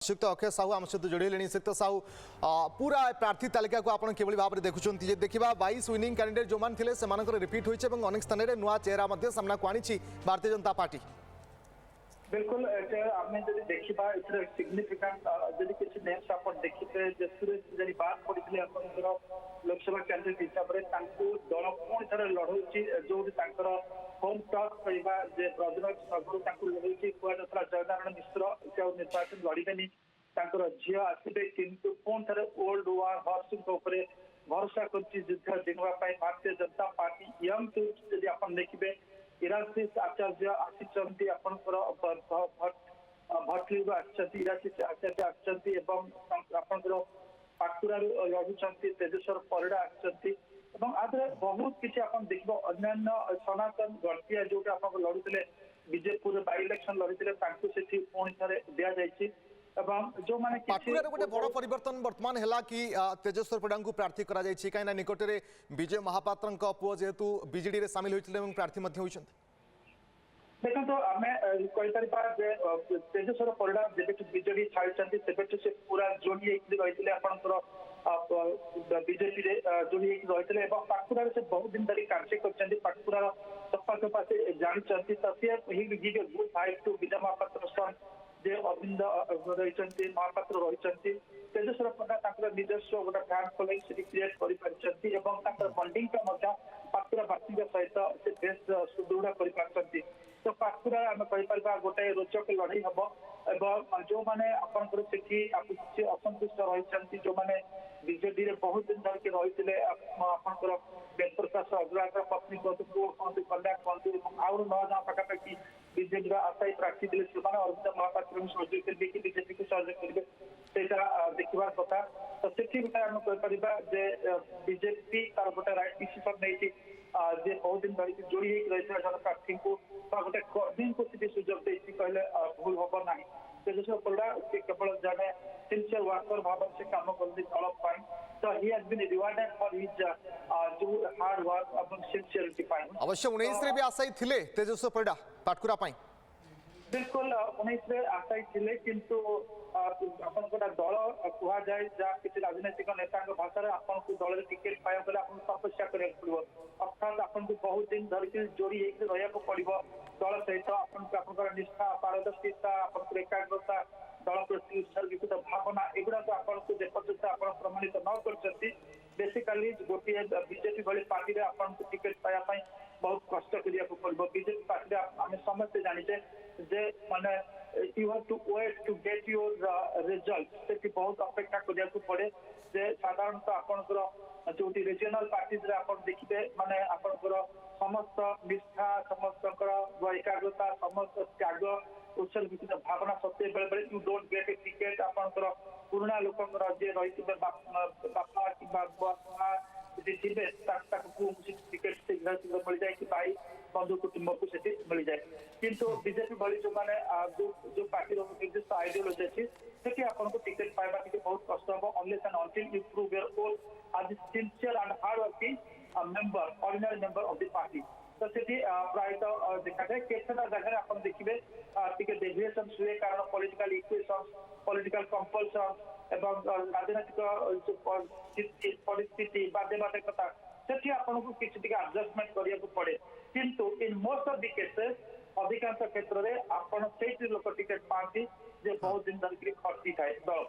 श्रीयुक्त अक्षय साहू आम सहित जोड़े श्रीयुक्त साहू पूरा प्रार्थी तालिका को आपड़ किभली भाव में देखुं देखा 22 विनिंग कैंडिडेट जो थे से रिपीट होती अनेक स्थान में नुआ चेहरा सामना को आनी भारतीय जनता पार्टी। बिल्कुल आम जब देखा सिग्निफिकेंट जब किसी नेम्स आप देखिए सुरेश बात पड़े लोकसभा कैंडिडेट हिसाब से दल पुणी थे लड़ाऊ जो होम टॉस कहवा ब्रजराज सगुर लड़ाई कुआला जयनारायण मिश्र से निर्वाचन लड़े झी आसवे किंतु पुणी थे ओल्ड वार हॉर्स भरोसा कर जिनवाई भारतीय जनता पार्टी यंग जब आप देखिए इराशीष आचार्य आसी भटली इराशीष आचार्य आपर पाकुरा लड़ुं तेजेश्वर परिड़ा आदि बहुत किसी आप देख अन्य सनातन गढ़तिया जो लड़ुते बीजेपुर बाई इलेक्शन लड़ते पुणी थे दि जाए गोटे बड़ परिवर्तन वर्तमान है कि तेजेश्वर परिड़ा को प्रार्थी कहीं निकट में विजय महापात्र पुओ जेहेतु बीजेडी सामिल होते प्रार्थी होती देखो तो आम कहीपर तेजेश्वर परिड़ा जब बीजेडी छाड़ी से पूरा जोड़ी रही बीजेपी जोड़ी रही पाकुरा से बहुत दिन धरी कार्य कर पाकुरा सफा सफा से जानते तो सी गुड फाइट टू विजय महापात्र जे अरविंद रही महापात्र रही तेजेश्वर परिड़ा निजस्व गोटे फैन फॉलोइंग से क्रिएट कर बंडिंग पाकुरा बासी सहित से बेस सुदृढ़ कर तो पाकुरा आम कहीपर गोटे रोचक लड़ाई हम जो मैंने आपंकर किसी असंतुष्ट रही जो मैंने बीजेडी बहुत दिन धरिक रही आपंकर बेद प्रकाश अग्रवाल पत्नी कहतु पुओ कहतु कन्या कहतु आउ 9 जन पाखापाखि बीजेडी आशायी प्रार्थी थे अरविंद महापात्र सहयोग करेंगे कि बीजेपी को सहयोग करेंगे से देखा कथा तो से आम कहीपर बीजेपी तार गोटे राइट डिसीजन नहीं बहुत दिन धरिक जोड़ी रही जन प्रार्थी को गोटे कर्मी को सुजोग कहले भूल हम ना तेजेश्वर परिड़ा केवल जड़े सिंसियर वर्कर भाव से कम कर दल तो ही has been rewarded for his जो हार्ड वर्क और सिंसियरिटी अवश्य 19 रे भी आशायी थिले तेजेश्वर परिड़ा पाटकुरा बिल्कुल 19 आशायी थे किंतु आपन दल कह जाए जहाँ किसी राजनैतिक नेता भाषा में आपको दल टिकेट पाया तपस्या करा पड़ो अर्थात आपको बहुत दिन धरिक जोड़ी रहा पड़ो दल सहित आप निष्ठा पारदर्शिता आप एकाग्रता दल प्रति उत्सर्गित भावना एगुड़ा तो आपको जेपर्यंत आप प्रमाणित न कर बेसिकाली गोटे बीजेपी भली पार्टी में आपको टिकेट पाया बहुत कष्ट करिया पड़ो बीजेपी पार्टी आम समस्ते जानीचे जे माने you have to wait to get your result से बहुत अपेक्षा करिया पड़े जे साधारणतः आपनकर जो रीजनल पार्टीज आप देखिए माने आपनकर समस्त निष्ठा समस्त एकाग्रता समस्त त्याग उत्सर्गित भावना सत्य बेले बेले you don't get A ticket आपनकर पुराना लोकंर जे रही बापा कि थे टिकेट शीघ्र शीघ्र मिल जाए कि भाई बंधु कुटुंब को मिल जाए किंतु बीजेपी भली जो मैंने जो पार्टी निर्दिष्ट आइडियोलॉजी अच्छी से आपको टिकेट पाइबा बहुत कष्ट हम unless and until you prove your own as sincere and hard working member ordinary member of the party तो से प्रायतः देखा जाए केतटा जगह आप देखिए डेविएशन हुए कारण पॉलिटिकल इक्वेशन पॉलिटिकल कंपल्सन एवं राजनैतिक परिस्थिति बाध्यबाधकता से आपको किसी एडजस्टमेंट करने पड़े किंतु in most of the cases अधिकांश क्षेत्र में आप लोक टिकेट पाती बहुत दिन धरिक खर्ची थाए दल।